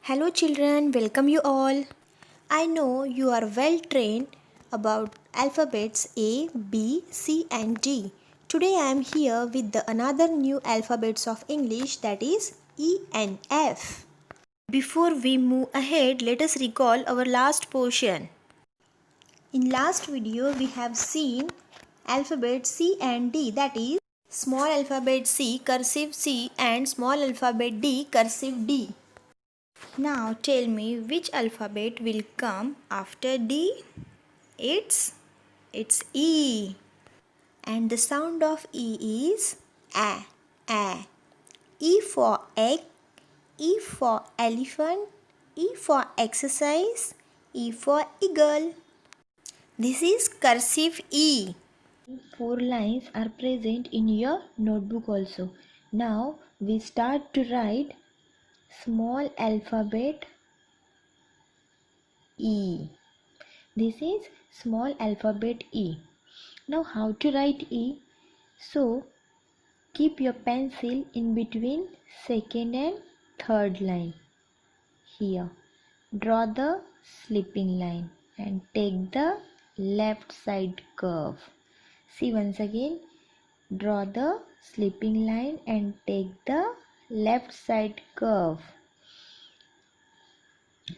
Hello children, welcome you all. I know you are well trained about alphabets A, B, C and D. Today I am here with another new alphabets of English, that is E and F. Before we move ahead, let us recall our last portion. In last video we have seen alphabet C and D, that is small alphabet C, cursive C and small alphabet D, cursive D. Now tell me which alphabet will come after D? It's E. And the sound of E is A, A. E for egg, E for elephant, E for exercise, E for eagle. This is cursive E. 4 lines are present in your notebook also. Now we start to write small alphabet E. This is small alphabet E. Now how to write E? So keep your pencil in between second and third line. Here draw the slipping line and take the left side curve. See once again, draw the slipping line and take the left side curve.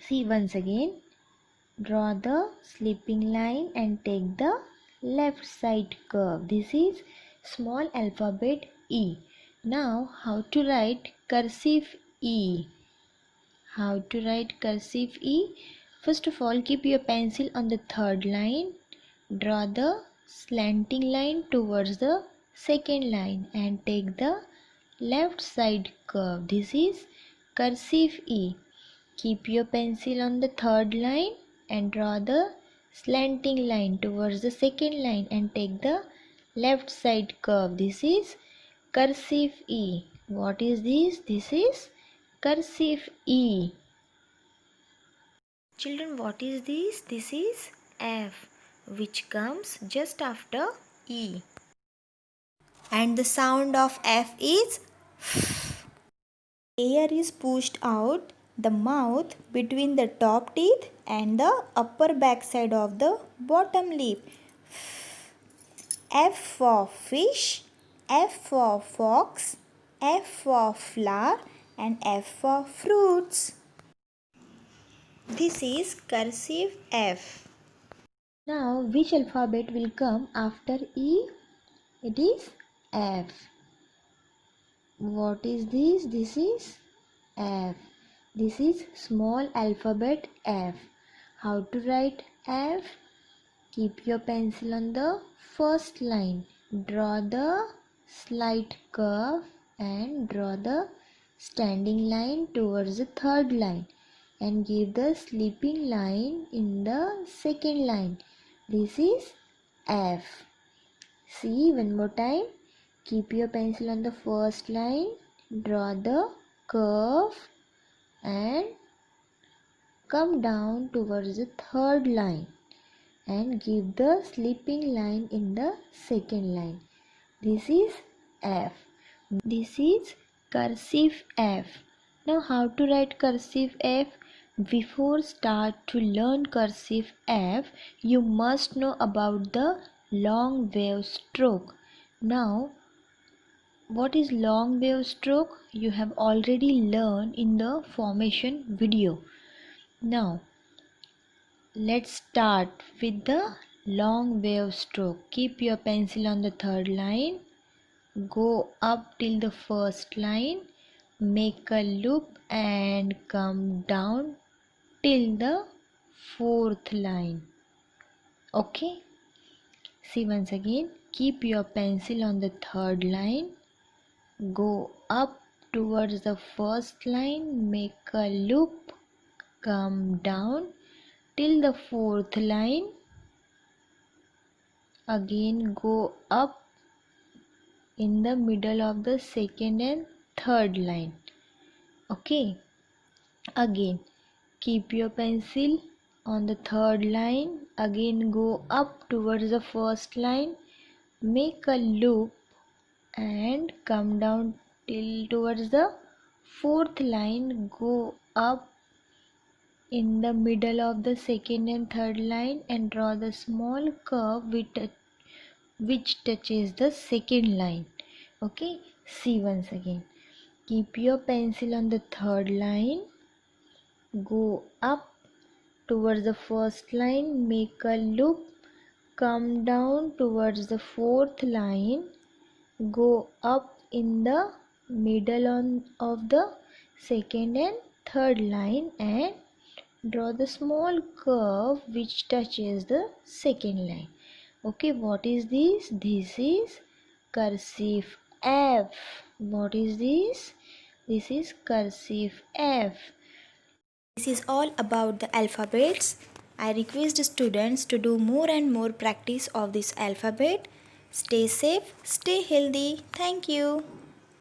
See once again, draw the slipping line and take the left side curve. This is small alphabet E. Now how to write cursive E? How to write cursive E? First of all, keep your pencil on the third line. Draw the slanting line towards the second line and take the left side curve. This is cursive E. Keep your pencil on the third line and draw the slanting line towards the second line and take the left side curve. This is cursive E. What is this? This is cursive E. Children, what is this? This is F, which comes just after E. And the sound of F is F. Air is pushed out the mouth between the top teeth and the upper back side of the bottom lip. F for fish, F for fox, F for flower and F for fruits. This is cursive F. Now which alphabet will come after E? It is F. What is this? This is F. This is small alphabet F. How to write F? Keep your pencil on the first line. Draw the slight curve and draw the standing line towards the third line and give the slipping line in the second line. This is F. See one more time. Keep your pencil on the first line, draw the curve and come down towards the third line and give the slipping line in the second line. This is F. This is cursive F. Now how to write cursive F? Before start to learn cursive F, you must know about the long wave stroke. Now what is long wave stroke? You have already learned in the formation video. Now let's start with the long wave stroke. Keep your pencil on the third line. Go up till the first line. Make a loop and come down till the fourth line. Okay? See once again. Keep your pencil on the third line. Go up towards the first line, make a loop, come down till the fourth line. Again go up in the middle of the second and third line. Okay. Again keep your pencil on the third line. Again go up towards the first line, make a loop and come down till towards the fourth line. Go up in the middle of the second and third line and draw the small curve which touches the second line. Okay, see once again. Keep your pencil on the third line, go up towards the first line, make a loop, come down towards the fourth line, go up in the middle of the second and third line and draw the small curve which touches the second line. Okay, what is this? This is cursive F. What is this? This is cursive F. This is all about the alphabets. I request students to do more and more practice of this alphabet. Stay safe, stay healthy. Thank you.